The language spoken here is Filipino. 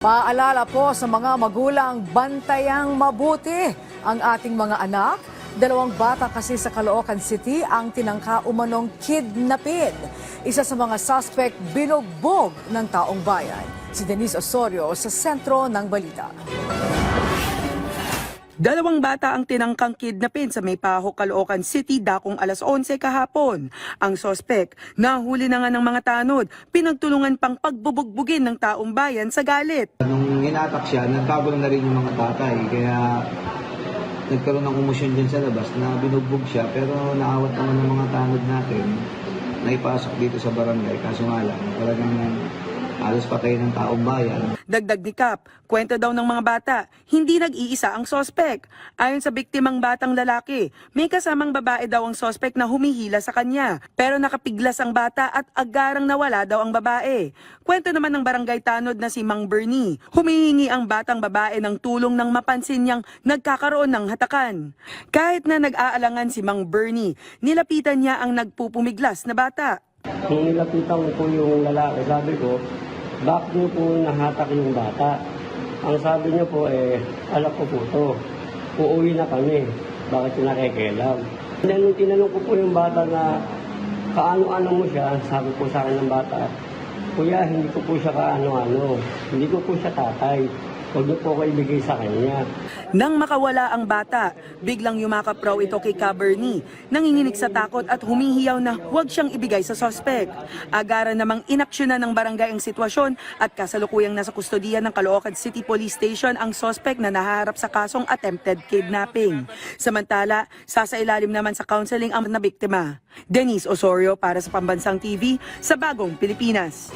Paalala po sa mga magulang, bantayang mabuti ang ating mga anak. 2 bata kasi sa Caloocan City ang tinangka umanong kidnapin. Isa sa mga suspect binugbog ng taong bayan. Si Denise Osorio sa sentro ng balita. 2 bata ang tinangkang kidnapin sa Maypaho, Caloocan City dakong alas 11 kahapon. Ang sospek, nahuli na nga ng mga tanod, pinagtulungan pang pagbubugbugin ng taong bayan sa galit. Nung inatak siya, nagkagulo na rin yung mga tatay. Kaya nagkaroon ng kumusyon dyan sa labas na binugbog siya. Pero naawat naman ng mga tanod natin na ipasok dito sa barangay. Kaso nga lang, talagang halos patay ng taong bayan. Dagdag ni Kap, kwento daw ng mga bata, hindi nag-iisa ang sospek. Ayon sa biktimang batang lalaki, may kasamang babae daw ang sospek na humihila sa kanya. Pero nakapiglas ang bata at agarang nawala daw ang babae. Kwento naman ng barangay tanod na si Mang Bernie, humihingi ang batang babae ng tulong nang mapansin niyang nagkakaroon ng hatakan. Kahit na nag-aalangan si Mang Bernie, nilapitan niya ang nagpupumiglas na bata. Nung nilapitan ko po yung lalaki, sabi ko, bakit niyo po nahatak yung bata? Ang sabi niyo po, alam ko po to. Uuwi na kami. Bakit yung nakikialam? Nung tinanong ko po yung bata na kaano-ano mo siya, sabi po sa akin ng bata, Kuya, hindi ko po siya kaano-ano. Hindi ko po siya tatay. Huwag niyo po ko ibigay sa kanya. Nang makawala ang bata, biglang yumakap raw ito kay Ka Bernie, nanginginig sa takot at humihiyaw na huwag siyang ibigay sa sospek. Agaran namang inaksyonan ng barangay ang sitwasyon at kasalukuyang nasa kustodiya ng Caloocan City Police Station ang sospek na nahaharap sa kasong attempted kidnapping. Samantala, sasailalim naman sa counseling ang nabiktima. Denise Osorio para sa Pambansang TV sa Bagong Pilipinas.